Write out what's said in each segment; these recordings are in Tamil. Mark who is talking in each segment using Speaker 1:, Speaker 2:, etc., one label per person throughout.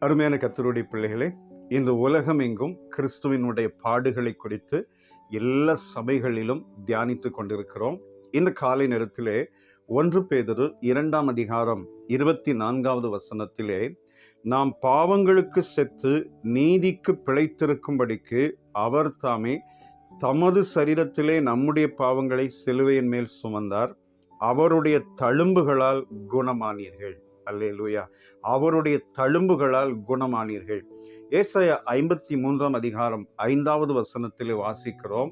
Speaker 1: அருமையான கர்த்தருடைய பிள்ளைகளே, இந்த உலகம் எங்கும் கிறிஸ்துவினுடைய பாடுகளை குறித்து எல்லா சபைகளிலும் தியானித்து கொண்டிருக்கிறோம். இந்த காலை நேரத்திலே 1 பேதுரு 2ஆம் அதிகாரம் 24வது வசனத்திலே, நாம் பாவங்களுக்கு செத்து நீதிக்கு பிழைத்திருக்கும்படிக்கு அவர் தாமே தமது சரீரத்திலே நம்முடைய பாவங்களை சிலுவையின் மேல் சுமந்தார், அவருடைய தழும்புகளால் குணமானீர்கள். அல்லேலூயா. அவருடைய தழும்புகளால் குணமானீர்கள். ஏசாயா 53ஆம் அதிகாரம் 5வது வசனத்திலே வாசிக்கிறோம்,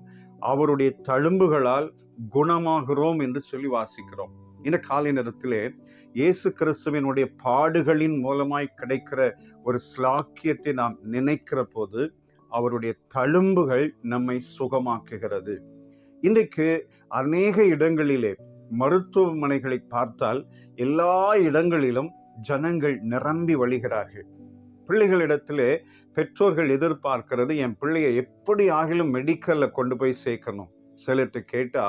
Speaker 1: அவருடைய தழும்புகளால் குணமாகிறோம் என்று சொல்லி வாசிக்கிறோம். இந்த காலை நேரத்திலே இயேசு கிறிஸ்துவினுடைய பாடுகளின் மூலமாய் கிடைக்கிற ஒரு ஸ்லாக்கியத்தை நாம் நினைக்கிற போது அவருடைய தழும்புகள் நம்மை சுகமாக்குகிறது. இன்றைக்கு அநேக இடங்களிலே மருத்துவமனைகளை பார்த்தால் எல்லா இடங்களிலும் ஜனங்கள் நிரம்பி வழிகிறார்கள். பிள்ளைகளிடத்திலே பெற்றோர்கள் எதிர்பார்க்கிறது, என் பிள்ளையை எப்படி ஆகிலும் மெடிக்கல்ல கொண்டு போய் சேர்க்கணும். சிலர்கிட்ட கேட்டா,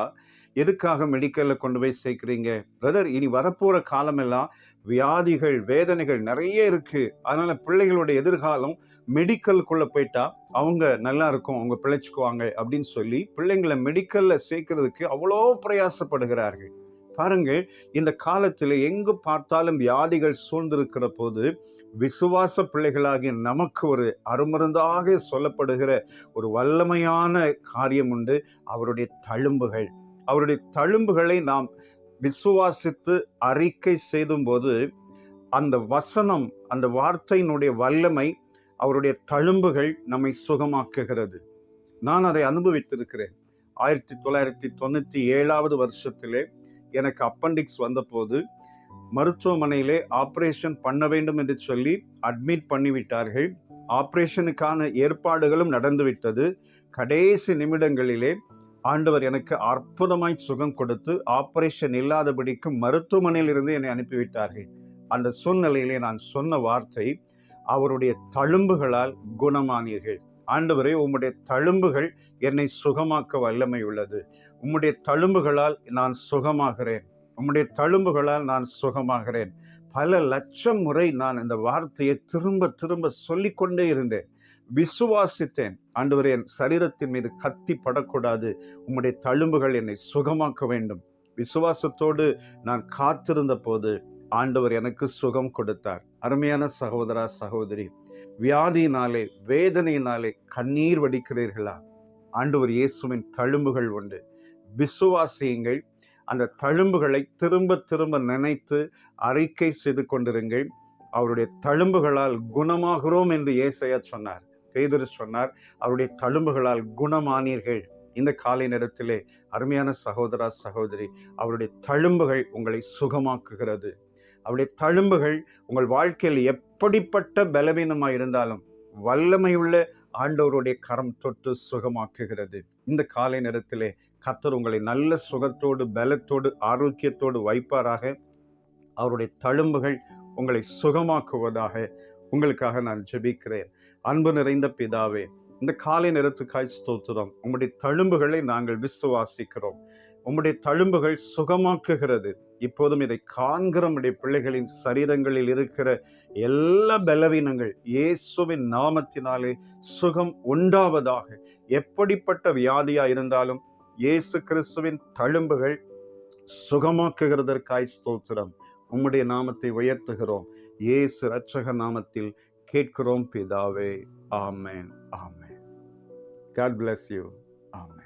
Speaker 1: எதுக்காக மெடிக்கல்ல கொண்டு போய் சேர்க்கிறீங்க? பிரதர், இனி வரப்போற காலமெல்லாம் வியாதிகள் வேதனைகள் நிறைய இருக்கு, அதனால பிள்ளைகளுடைய எதிர்காலம் மெடிக்கலுக்குள்ள போயிட்டா அவங்க நல்லா இருக்கும், அவங்க பிழைச்சுக்குவாங்க அப்படின்னு சொல்லி பிள்ளைங்களை மெடிக்கல்ல சேர்க்கிறதுக்கு அவ்வளோ பிரயாசப்படுகிறார்கள். பாருங்கள், இந்த காலத்தில் எங்கு பார்த்தாலும் வியாதிகள் சூழ்ந்திருக்கிற போது விசுவாச பிள்ளைகளாகிய நமக்கு ஒரு அருமருந்தாக சொல்லப்படுகிற ஒரு வல்லமையான காரியம் உண்டு, அவருடைய தழும்புகள். அவருடைய தழும்புகளை நாம் விசுவாசித்து அறிக்கை செய்தும் போது அந்த வசனம், அந்த வார்த்தையினுடைய வல்லமை, அவருடைய தழும்புகள் நம்மை சுகமாக்குகிறது. நான் அதை அனுபவித்திருக்கிறேன். 1997வது வருஷத்திலே எனக்கு அப்பண்டிக்ஸ் வந்தபோது மருத்துவமனையிலே ஆப்ரேஷன் பண்ண வேண்டும் என்று சொல்லி அட்மிட் பண்ணிவிட்டார்கள். ஆப்ரேஷனுக்கான ஏற்பாடுகளும் நடந்துவிட்டது. கடைசி நிமிடங்களிலே ஆண்டவர் எனக்கு அற்புதமாய் சுகம் கொடுத்து ஆப்ரேஷன் இல்லாதபடிக்கு மருத்துவமனையில் இருந்து என்னை அனுப்பிவிட்டார்கள். அந்த சூழ்நிலையிலே நான் சொன்ன வார்த்தை, அவருடைய தழும்புகளால் குணமானீர்கள். ஆண்டவரே, உம்முடைய தழும்புகள் என்னை சுகமாக்க வல்லமை உள்ளது. உம்முடைய தழும்புகளால் நான் சுகமாகிறேன். உம்முடைய தழும்புகளால் நான் சுகமாகிறேன். பல லட்சம் முறை நான் இந்த வார்த்தையை திரும்ப திரும்ப சொல்லிக்கொண்டே இருந்தேன். விசுவாசித்தேன், ஆண்டவரே, என் சரீரத்தின் மீது கத்தி படக்கூடாது, உம்முடைய தழும்புகள் என்னை சுகமாக்க வேண்டும். விசுவாசத்தோடு நான் காத்திருந்த போது ஆண்டவர் எனக்கு சுகம் கொடுத்தார். அருமையான சகோதரா சகோதரி, வியாதியினாலே வேதனையினாலே கண்ணீர் வடிக்கிறீர்களா? ஆண்டவர் இயேசுவின் தழும்புகள் உண்டு. விசுவாசியுங்கள். அந்த தழும்புகளை திரும்ப திரும்ப நினைத்து அறிக்கை செய்து கொண்டிருங்கள். அவருடைய தழும்புகளால் குணமாகிறோம் என்று ஏசாயா சொன்னார். பேதுரு சொன்னார், அவருடைய தழும்புகளால் குணமானீர்கள். இந்த காலை நேரத்திலே அருமையான சகோதரா சகோதரி, அவருடைய தழும்புகள் உங்களை சுகமாக்குகிறது. அவருடைய தழும்புகள் உங்கள் வாழ்க்கையில் எப்படிப்பட்ட பலவீனமாக இருந்தாலும் வல்லமையுள்ள ஆண்டவருடைய கரம் தொட்டு சுகமாக்குகிறது. இந்த காலை நேரத்திலே கர்த்தர் உங்களை நல்ல சுகத்தோடு பலத்தோடு ஆரோக்கியத்தோடு வைப்பாராக. அவருடைய தழும்புகள் உங்களை சுகமாக்குவதாக உங்களுக்காக நான் ஜெபிக்கிறேன். அன்பு நிறைந்த பிதாவே, இந்த காலை நேரத்துக்காய் ஸ்தோத்திரம். உம்முடைய தழும்புகளை நாங்கள் விசுவாசிக்கிறோம். உம்முடைய தழும்புகள் சுகமாக்குகிறது. இப்போதும் இதை காண்கிற உம்முடைய பிள்ளைகளின் சரீரங்களில் இருக்கிற எல்லா பலவீனங்கள் இயேசுவின் நாமத்தினாலே சுகம் உண்டாவதாக. எப்படிப்பட்ட வியாதியா இருந்தாலும் இயேசு கிறிஸ்துவின் தழும்புகள் சுகமாக்குகிறதற்காய் ஸ்தோத்திரம். உம்முடைய நாமத்தை உயர்த்துகிறோம். இயேசு இரட்சக நாமத்தில் கேட்கிறோம் பிதாவே. ஆமென், ஆமென். God bless you. Amen.